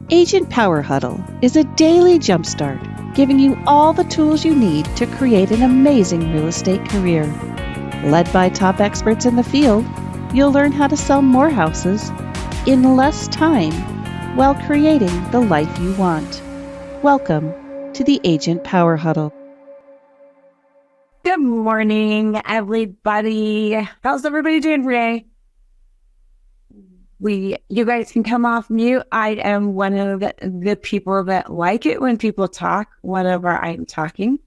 Agent Power Huddle is a daily jumpstart, giving you all the tools you need to create an amazing real estate career. Led by top experts in the field, you'll learn how to sell more houses in less time while creating the life you want. Welcome to the Agent Power Huddle. Good morning, everybody. How's everybody doing today? You guys can come off mute. I am one of the people that like it when people talk whenever I'm talking.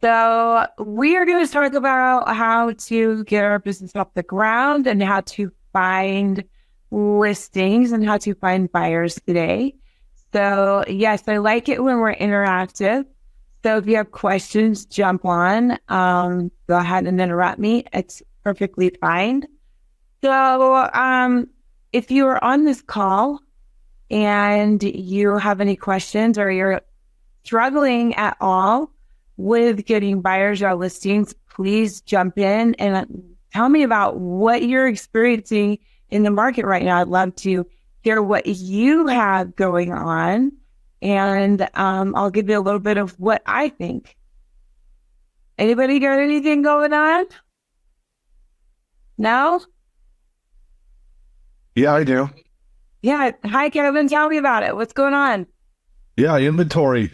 So we are going to talk about how to get our business off the ground and how to find listings and how to find buyers today. So yes, I like it when we're interactive. So if you have questions, jump on. Go ahead and interrupt me. It's perfectly fine. So if you are on this call and you have any questions or you're struggling at all with getting buyers or listings, please jump in and tell me about what you're experiencing in the market right now. I'd love to hear what you have going on, and I'll give you a little bit of what I think. Anybody got anything going on? No? Yeah, I do. Yeah. Hi, Kevin. Tell me about it. What's going on? Yeah, inventory.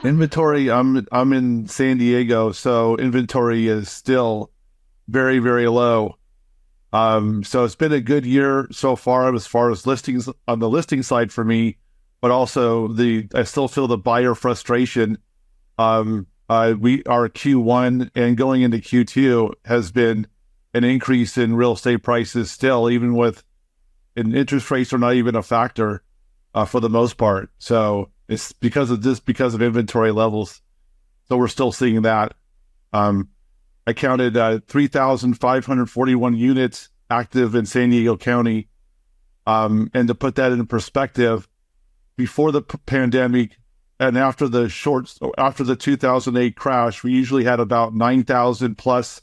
I'm in San Diego, so inventory is still very, very low. So it's been a good year so far as listings on the listing side for me, but also I still feel the buyer frustration. Our Q1 and going into Q2 has been an increase in real estate prices still, even and interest rates are not even a factor for the most part. So it's because of inventory levels. So we're still seeing that. I counted 3,541 units active in San Diego County. And to put that in perspective, before the pandemic and after the 2008 crash, we usually had about 9,000 plus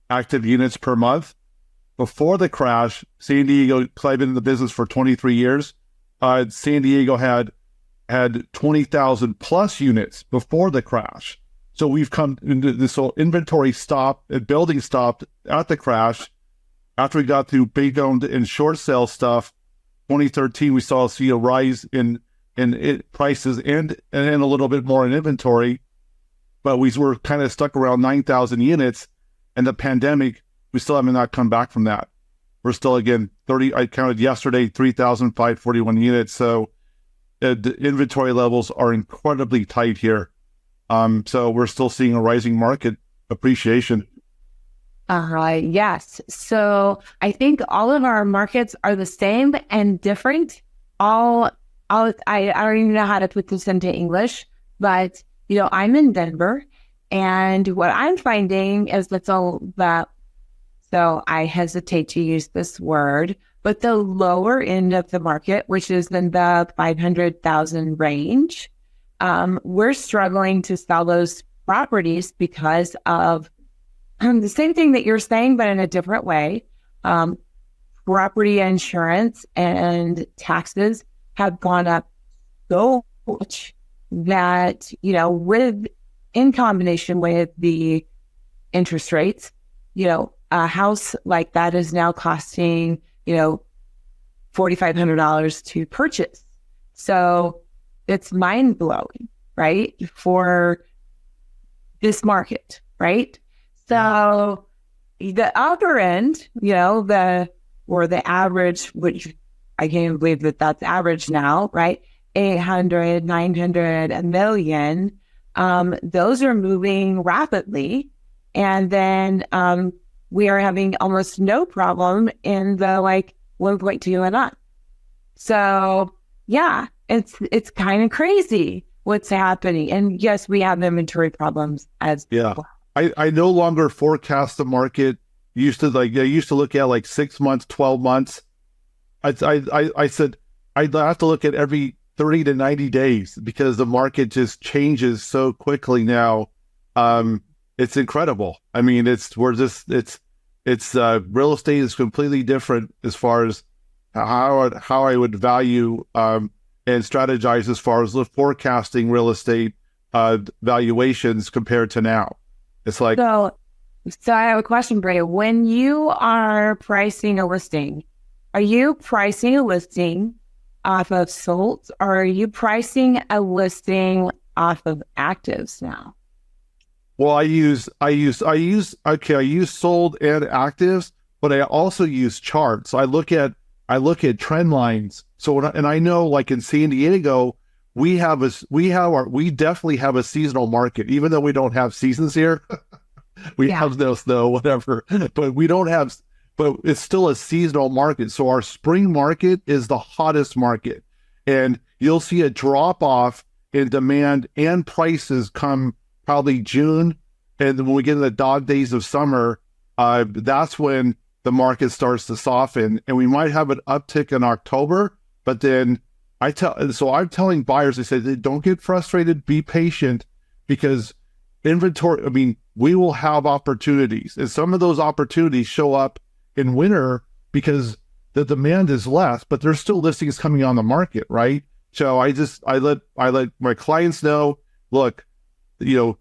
active units per month. Before the crash, San Diego, I've been in the business for 23 years. San Diego had 20,000 plus units before the crash. So we've come into this whole inventory stop and building stopped at the crash. After we got through big owned and short sale stuff, 2013, we see a rise in prices and a little bit more in inventory. But we were kind of stuck around 9,000 units. And the pandemic, we still have not come back from that. We're still, again, I counted yesterday, 3,541 units. So the inventory levels are incredibly tight here. So we're still seeing a rising market appreciation. Yes. So I think all of our markets are the same and different. I don't even know how to put this into English, but I'm in Denver, and what I'm finding is so I hesitate to use this word, but the lower end of the market, which is in the 500,000 range, we're struggling to sell those properties because of the same thing that you're saying, but in a different way. Property insurance and taxes have gone up so much that, in combination with the interest rates, a house like that is now costing, $4,500 to purchase. So it's mind blowing, right? For this market, right? So the upper end, the average, which I can't even believe that that's average now, right? 800, 900, a million. Those are moving rapidly. And then we are having almost no problem in the 1.2 and up. So yeah, it's kind of crazy what's happening. And yes, we have inventory problems as well. I no longer forecast the market. I used to look at 6 months, 12 months. I said I'd have to look at every 30 to 90 days because the market just changes so quickly now. It's incredible. I mean, real estate is completely different as far as how I would value and strategize as far as the forecasting real estate valuations compared to now. It's like, so I have a question, Bray. When you are pricing a listing, are you pricing a listing off of sold, or are you pricing a listing off of actives now? well, I use sold and actives, but I also use charts. I look at trend lines. So and I know, like in San Diego, we definitely have a seasonal market, even though we don't have seasons here. We have no snow, whatever, but we don't have, but it's still a seasonal market. So our spring market is the hottest market, and you'll see a drop off in demand and prices come probably June. And then when we get in the dog days of summer, that's when the market starts to soften, and we might have an uptick in October. But then I'm telling buyers, I said, don't get frustrated, be patient, because inventory, I mean, we will have opportunities, and some of those opportunities show up in winter because the demand is less, but there's still listings coming on the market, right? So I let my clients know, look,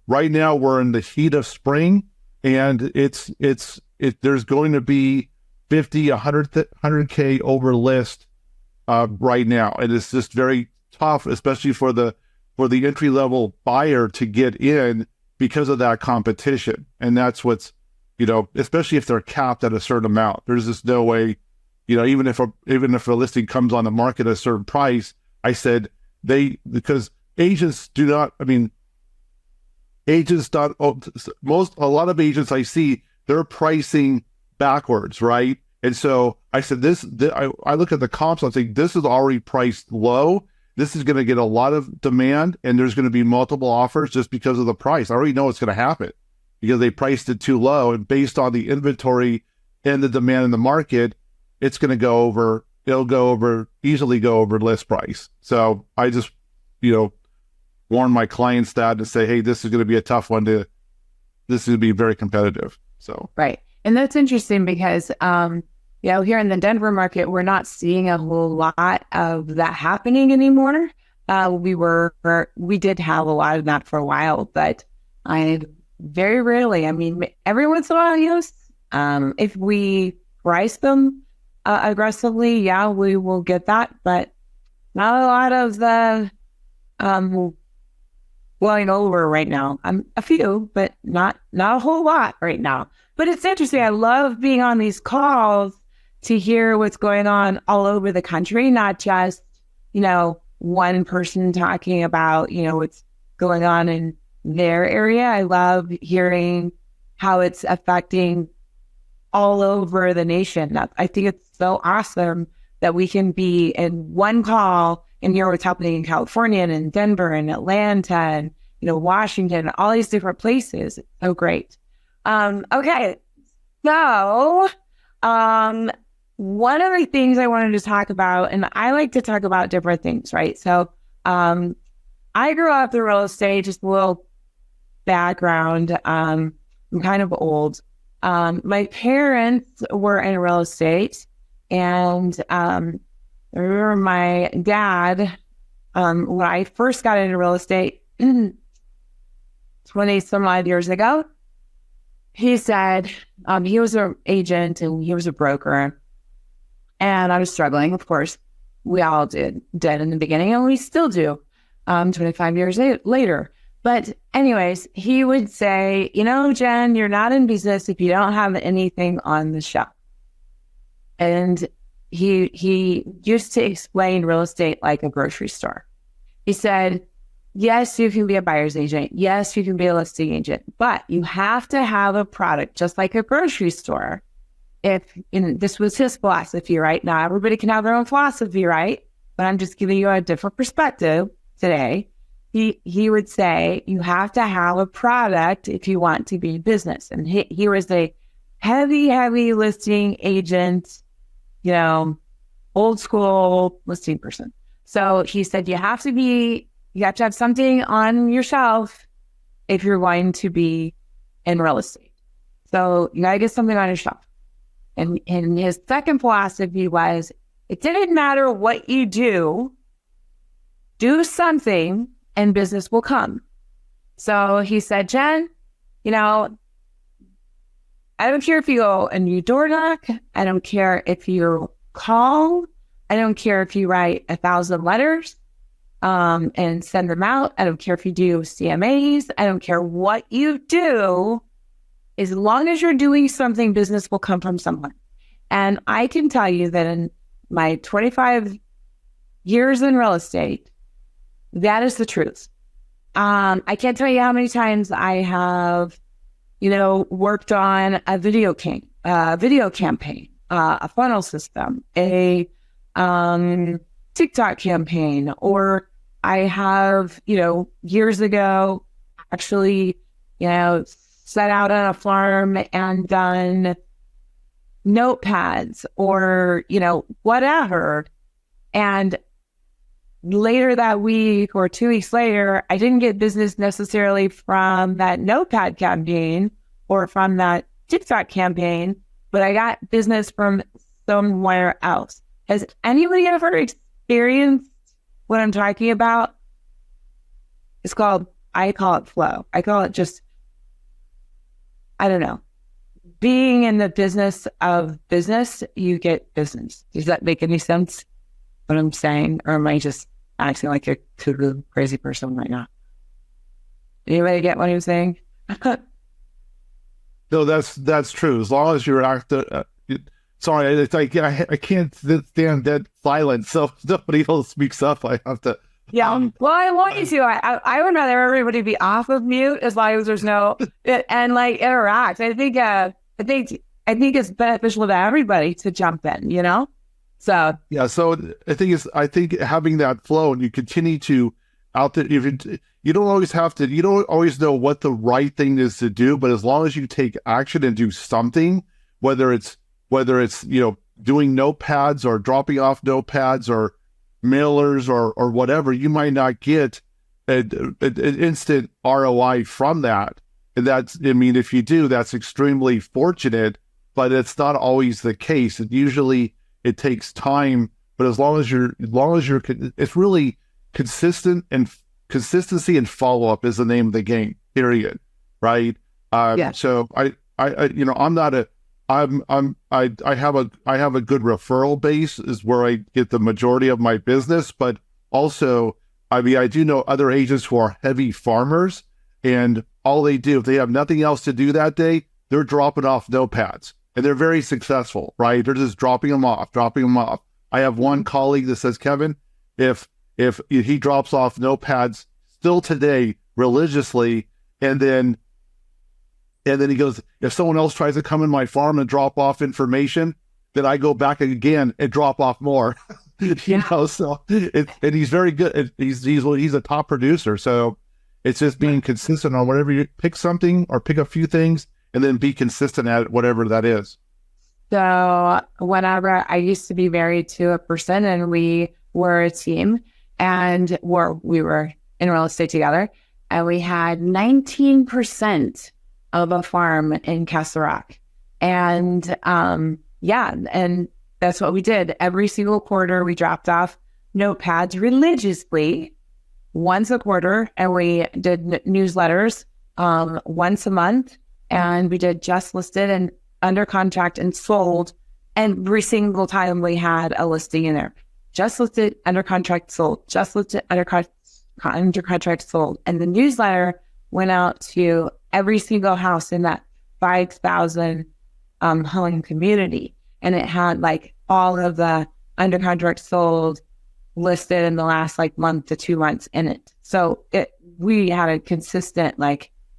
right now we're in the heat of spring, and there's going to be 50, 100K over list right now. And it's just very tough, especially for the entry level buyer to get in because of that competition. And that's what's, especially if they're capped at a certain amount, there's just no way, even if a listing comes on the market at a certain price, I said because agents do not, a lot of agents I see, they're pricing backwards, right? And so I said, I look at the comps, I'm saying, this is already priced low. This is going to get a lot of demand, and there's going to be multiple offers just because of the price. I already know it's going to happen because they priced it too low, and based on the inventory and the demand in the market, it's going to easily go over list price. So I just, warn my clients that and say, hey, this is going to be a tough one this is going to be very competitive. So. Right. And that's interesting because, here in the Denver market, we're not seeing a whole lot of that happening anymore. We did have a lot of that for a while, but very rarely, every once in a while, if we price them aggressively, we will get that, but not a lot of the going over right now. A few, but not a whole lot right now. But it's interesting. I love being on these calls to hear what's going on all over the country, not just, one person talking about, what's going on in their area. I love hearing how it's affecting all over the nation. I think it's so awesome that we can be in one call and hear what's happening in California and in Denver and Atlanta and, Washington, all these different places. It's so great. Okay. So, one of the things I wanted to talk about, and I like to talk about different things, right? So, I grew up in real estate, just a little background. I'm kind of old. My parents were in real estate, and I remember my dad, when I first got into real estate 20 some odd years ago, he said he was an agent and he was a broker, and I was struggling. Of course, we all did in the beginning, and we still do 25 years later. But anyways, he would say, Jenn, you're not in business if you don't have anything on the shelf. And he used to explain real estate like a grocery store. He said, yes, you can be a buyer's agent. Yes, you can be a listing agent, but you have to have a product just like a grocery store. This was his philosophy, right? Not everybody can have their own philosophy, right? But I'm just giving you a different perspective today. He would say, you have to have a product if you want to be in business. And he was a heavy listing agent, old school listing person. So he said, you have to have something on your shelf if you're going to be in real estate. So you got to get something on your shelf. And his second philosophy was, it didn't matter what you do do something and business will come. So he said, Jen, you know, I don't care if you go and you door knock. I don't care if you call. I don't care if you write 1,000 letters and send them out. I don't care if you do CMAs. I don't care what you do. As long as you're doing something, business will come from someone. And I can tell you that in my 25 years in real estate, that is the truth. I can't tell you how many times I have, worked on a video campaign, a funnel system, a TikTok campaign, or I have, years ago, actually, set out on a farm and done notepads or, whatever. And later that week or 2 weeks later, I didn't get business necessarily from that notepad campaign or from that TikTok campaign, but I got business from somewhere else. Has anybody ever experienced what I'm talking about? I call it flow. I call it just, I don't know. Being in the business of business, you get business. Does that make any sense? What I'm saying, or am I just acting like a crazy person right now? Anybody get what I'm saying? No, that's true. As long as you're sorry, I can't stand dead silence. So if nobody else speaks up, I have to. Yeah. Well, I want you to. I would rather everybody be off of mute as long as there's no and interact. I think it's beneficial to everybody to jump in. So yeah, so I think having that flow and you continue to out there, you don't always know what the right thing is to do, but as long as you take action and do something, whether it's doing notepads or dropping off notepads or mailers or whatever, you might not get an instant ROI from that. And if you do, that's extremely fortunate, but it's not always the case. It takes time, but as long as you're, it's really consistent, and consistency and follow up is the name of the game. Period. Right. Yeah. So I have a good referral base is where I get the majority of my business, but also, I do know other agents who are heavy farmers, and all they do, if they have nothing else to do that day, they're dropping off notepads. And they're very successful, right? They're just dropping them off. I have one colleague that says, Kevin, if he drops off notepads still today religiously, and then he goes, if someone else tries to come in my farm and drop off information, then I go back again and drop off more. So and he's very good. He's a top producer. So it's just being consistent on whatever you pick something or pick a few things, and then be consistent at it, whatever that is. So whenever I used to be married to a person and we were a team and we were in real estate together, and we had 19% of a farm in Castle Rock. And and that's what we did. Every single quarter, we dropped off notepads religiously once a quarter, and we did newsletters once a month. And we did just listed and under contract and sold every single time we had a listing in there. Just listed, under contract, sold. Just listed, under contract, sold. And the newsletter went out to every single house in that 5,000 home community. And it had all of the under contract, sold, listed in the last month to 2 months in it. So we had a consistent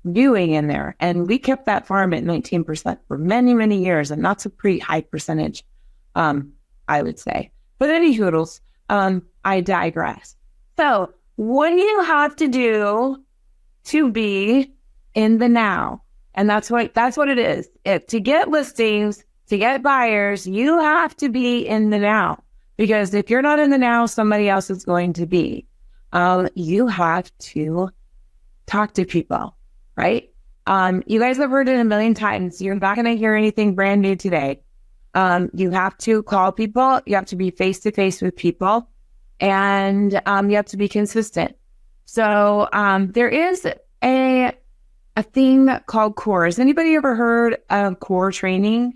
viewing in there, and we kept that farm at 19% for many, many years, and that's a pretty high percentage, I would say. But any hoodles, I digress. So what do you have to do to be in the now? And that's what it is. To get listings, to get buyers, you have to be in the now, because if you're not in the now, somebody else is going to be. You have to talk to people. Right? You guys have heard it a million times. You're not going to hear anything brand new today. You have to call people. You have to be face to face with people. and you have to be consistent. So there is a thing called core. Has anybody ever heard of core training?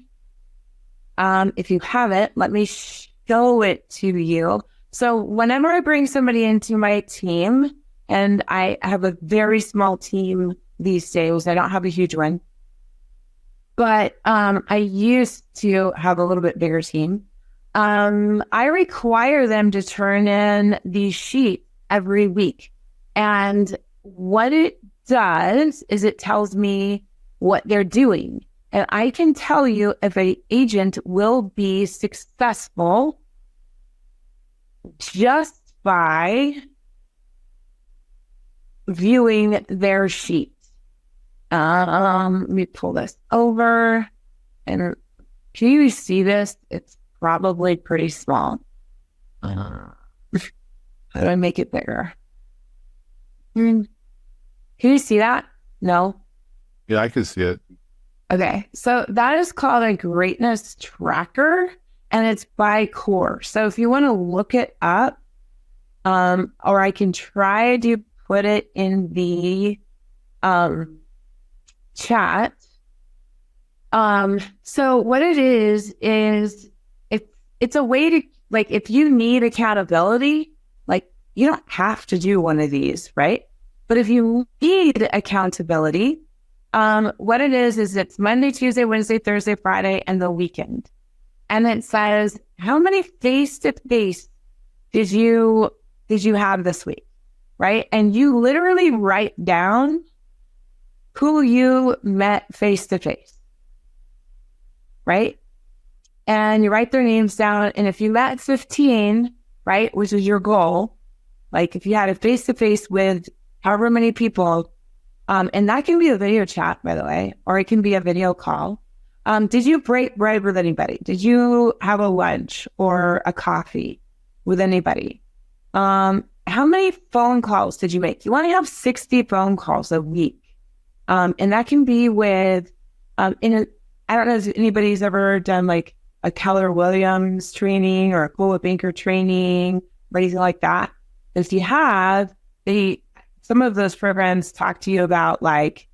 If you haven't, let me show it to you. So whenever I bring somebody into my team, and I have a very small team these days, I don't have a huge one, but I used to have a little bit bigger team. I require them to turn in these sheets every week. And what it does is it tells me what they're doing. And I can tell you if an agent will be successful just by viewing their sheet. Let me pull this over. And can you see this? It's probably pretty small. How do I make it bigger? Can you see that? No? Yeah, I can see it. Okay, so that is called a greatness tracker, and it's by core. So if you want to look it up, or I can try to put it in the chat. So what it is it's a way to, like, if you need accountability, like, you don't have to do one of these, right? But if you need accountability, what it is it's Monday, Tuesday, Wednesday, Thursday, Friday, and the weekend. And it says, how many face-to-face did you have this week, right? And you literally write down who you met face-to-face, right? And you write their names down. And if you met 15, right, which is your goal, like if you had a face-to-face with however many people, and that can be a video chat, by the way, or it can be a video call. Did you break bread with anybody? Did you have a lunch or a coffee with anybody? How many phone calls did you make? You want to have 60 phone calls a week. And that can be with, I don't know if anybody's ever done like a Keller Williams training or a Cola Banker training or anything like that. If you have, some of those programs talk to you about like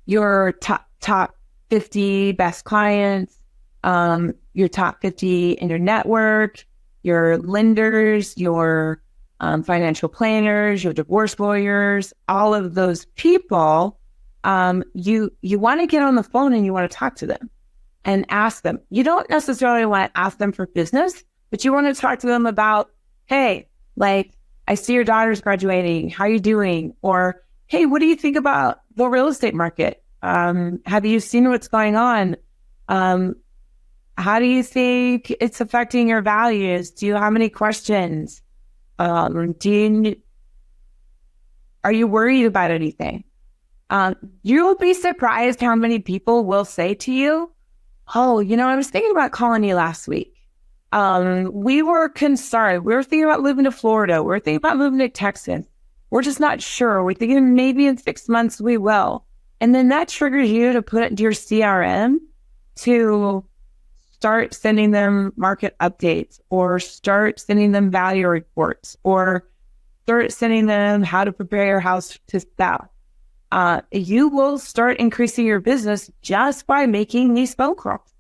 your top 50 best clients, your top 50 in your network, your lenders, your financial planners, your divorce lawyers, all of those people. You want to get on the phone and you want to talk to them and ask them. You don't necessarily want to ask them for business, but you want to talk to them about, hey, like, I see your daughter's graduating. How are you doing? Or, hey, what do you think about the real estate market? Have you seen what's going on? How do you think it's affecting your values? Do you have any questions? Are you worried about anything? You'll be surprised how many people will say to you, oh, I was thinking about calling you last week. We were concerned. We were thinking about moving to Florida. We're thinking about moving to Texas. We're just not sure. We're thinking maybe in 6 months we will. And then that triggers you to put it into your CRM to start sending them market updates or start sending them value reports or start sending them how to prepare your house to sell. You will start increasing your business just by making these phone calls.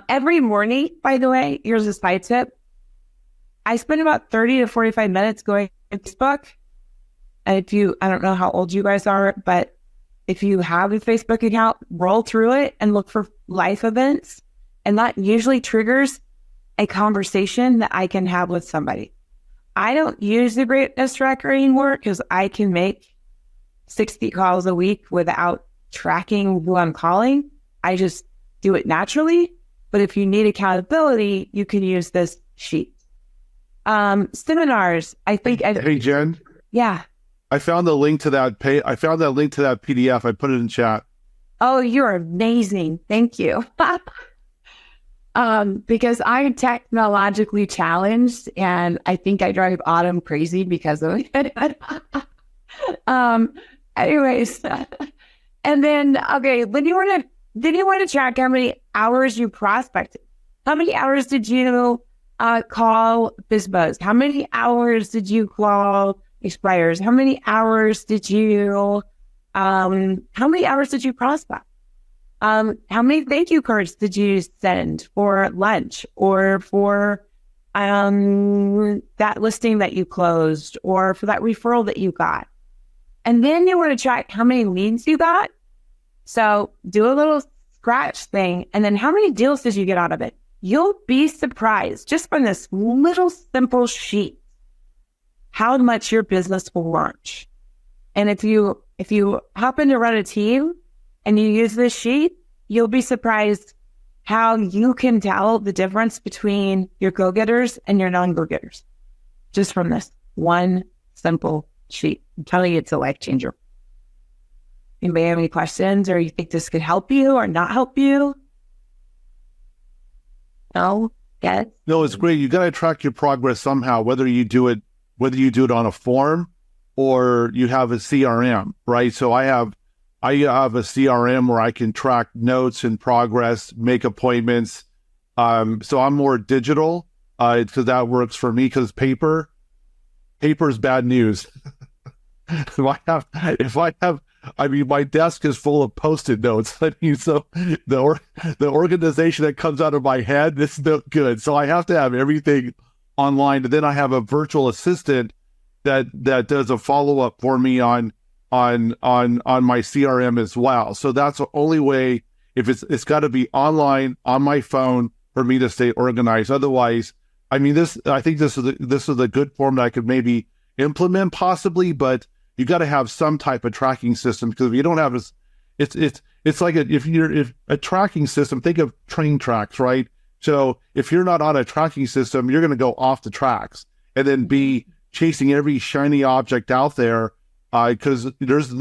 Every morning, by the way, here's a side tip. I spend about 30 to 45 minutes going to Facebook. And I don't know how old you guys are, but if you have a Facebook account, roll through it and look for life events. And that usually triggers a conversation that I can have with somebody. I don't use the greatness tracker anymore because I can make 60 calls a week without tracking who I'm calling. I just do it naturally. But if you need accountability, you can use this sheet. Seminars, I think. Hey, Jen. Yeah. I found the link to that PDF. I put it in chat. Oh, you're amazing. Thank you. Because I'm technologically challenged and I think I drive Autumn crazy because of it. Anyways. And then, okay, then you want to track how many hours you prospected. How many hours did you call BizBuzz? How many hours did you call expires? How many hours did you prospect? How many thank you cards did you send for lunch or for that listing that you closed or for that referral that you got? And then you want to track how many leads you got. So do a little scratch thing. And then how many deals did you get out of it? You'll be surprised just from this little simple sheet how much your business will launch. And if you happen to run a team and you use this sheet, you'll be surprised how you can tell the difference between your go-getters and your non-go-getters just from this one simple sheet. I'm telling you, it's a life changer. Anybody have any questions, or you think this could help you or not help you? No? Yes? No, it's great. You got to track your progress somehow, whether you do it on a form or you have a CRM, right? So I have a CRM where I can track notes and progress, make appointments. So I'm more digital because that works for me, because paper is bad news. My desk is full of Post-it notes. So the organization that comes out of my head, this is no good. So I have to have everything online. And then I have a virtual assistant that does a follow-up for me on my CRM as well. So that's the only way. If it's got to be online on my phone for me to stay organized. Otherwise, I think this is a good form that I could maybe implement possibly, but you got to have some type of tracking system, because if you don't have it's like if a tracking system, think of train tracks, right? So if you're not on a tracking system, you're going to go off the tracks and then be chasing every shiny object out there, because there's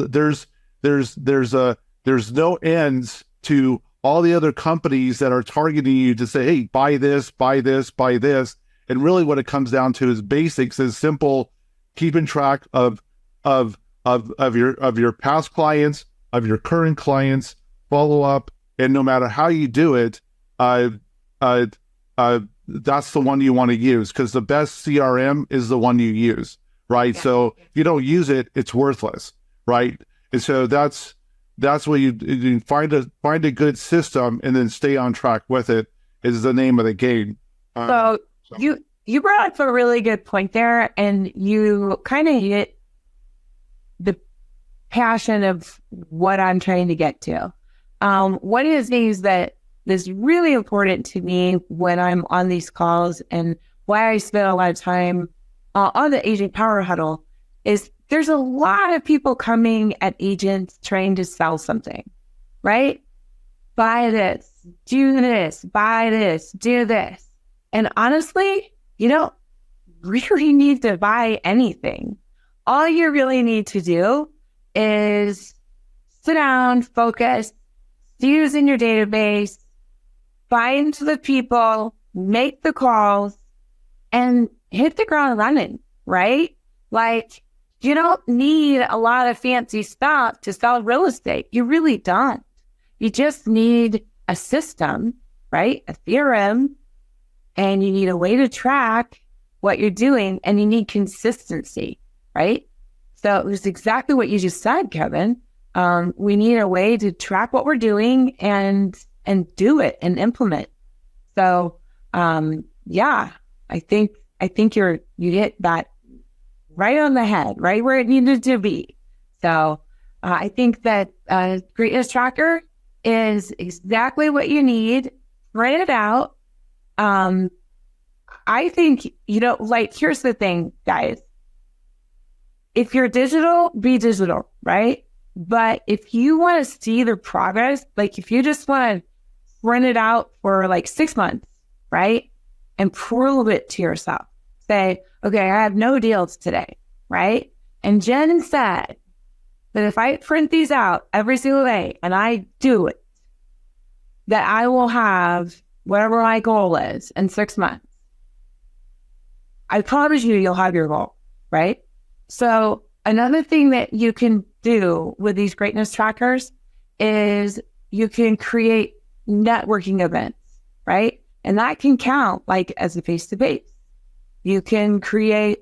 no ends to all the other companies that are targeting you to say, hey, buy this, buy this, buy this. And really what it comes down to is basics, is simple, keeping track of your past clients, of your current clients, follow up, and no matter how you do it, that's the one you want to use, because the best CRM is the one you use, right? Yeah. So if you don't use it, it's worthless, right? And so that's what you find a good system and then stay on track with it is the name of the game. So you brought up a really good point there, and you kind of hit the passion of what I'm trying to get to. One of the things that is really important to me when I'm on these calls, and why I spend a lot of time on the Agent Power Huddle, is there's a lot of people coming at agents trying to sell something, right? Buy this, do this, buy this, do this. And honestly, you don't really need to buy anything. All you really need to do is sit down, focus, use in your database, find the people, make the calls, and hit the ground running, right? Like, you don't need a lot of fancy stuff to sell real estate. You really don't. You just need a system, right? A CRM, and you need a way to track what you're doing, and you need consistency, right? So it was exactly what you just said, Kevin. We need a way to track what we're doing and do it and implement. So, yeah, I think you hit that right on the head, right where it needed to be. So, I think that Greatness Tracker is exactly what you need. Write it out. I think, like, here's the thing, guys. If you're digital, be digital, right? But if you want to see the progress, like if you just want to print it out for like 6 months, right? And prove it to yourself. Say, okay, I have no deals today, right? And Jenn said that if I print these out every single day and I do it, that I will have whatever my goal is in 6 months. I promise you'll have your goal, right? So another thing that you can do with these greatness trackers is you can create networking events, right? And that can count like as a face-to-face. You can create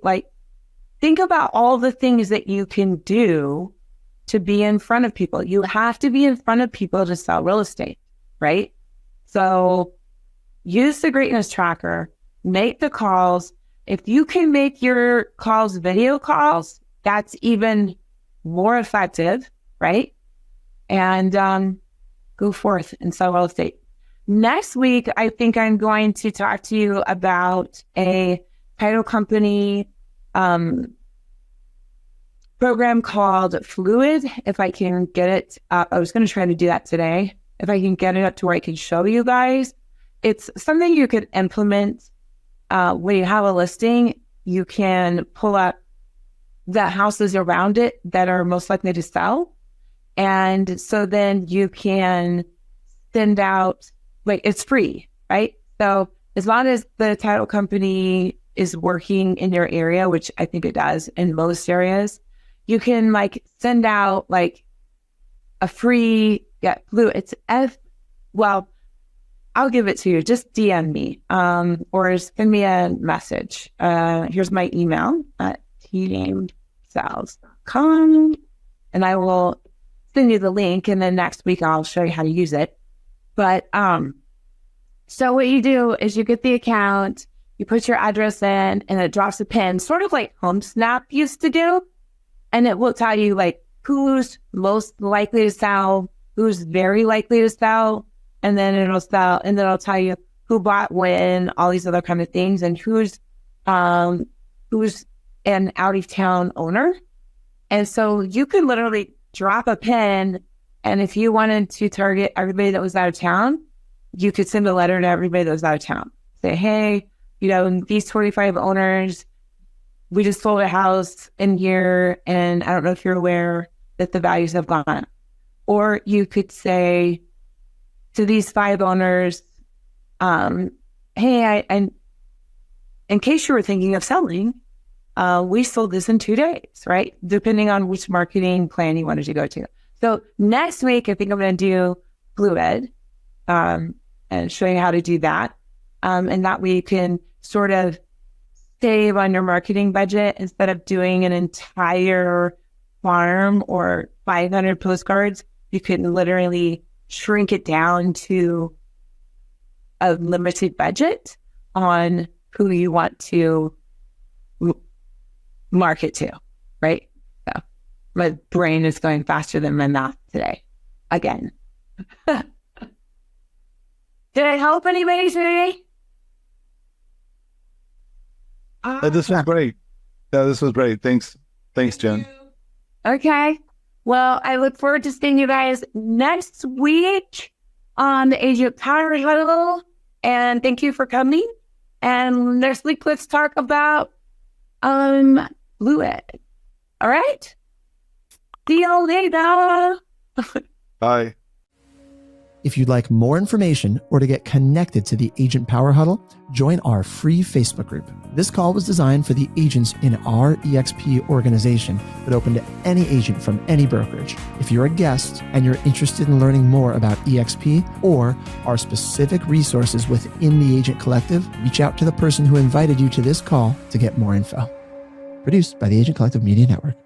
think about all the things that you can do to be in front of people. You have to be in front of people to sell real estate, right? So use the greatness tracker, make the calls. If you can make your calls video calls, that's even more effective, right? And go forth and sell real estate. Next week, I think I'm going to talk to you about a title company program called Fluid. If I can get it up, I was going to try to do that today. If I can get it up to where I can show you guys, it's something you could implement when you have a listing. You can pull up the houses around it that are most likely to sell. And so then you can send out, it's free, right? So as long as the title company is working in your area, which I think it does in most areas, you can send out a free, Fluid. It's I'll give it to you. Just DM me or send me a message. Here's my email at teamsales.com, and I will send you the link, and then next week I'll show you how to use it. But so what you do is you get the account, you put your address in, and it drops a pin, sort of like HomeSnap used to do, and it will tell you who's most likely to sell, who's very likely to sell, and then it'll tell you who bought when, all these other kind of things, and who's an out of town owner. And so you could literally drop a pin, and if you wanted to target everybody that was out of town, you could send a letter to everybody that was out of town. Say, hey, these 25 owners, we just sold a house in here, and I don't know if you're aware that the values have gone up. Or you could say to these 5 owners, hey, in case you were thinking of selling, we sold this in 2 days, right? Depending on which marketing plan you wanted to go to. So next week, I think I'm going to do Fluid and show you how to do that. And that way you can sort of save on your marketing budget instead of doing an entire farm or 500 postcards. You can literally shrink it down to a limited budget on who you want to market to, right? So my brain is going faster than my mouth today. Again. Did I help anybody today? This was great. Yeah, this was great. Thanks, Jenn. Okay. Well, I look forward to seeing you guys next week on the Agent Power Huddle. And thank you for coming. And next week, let's talk about Fluid. All right? See you later. Bye. If you'd like more information or to get connected to the Agent Power Huddle, join our free Facebook group. This call was designed for the agents in our EXP organization, but open to any agent from any brokerage. If you're a guest and you're interested in learning more about EXP or our specific resources within the Agent Collective, reach out to the person who invited you to this call to get more info. Produced by the Agent Collective Media Network.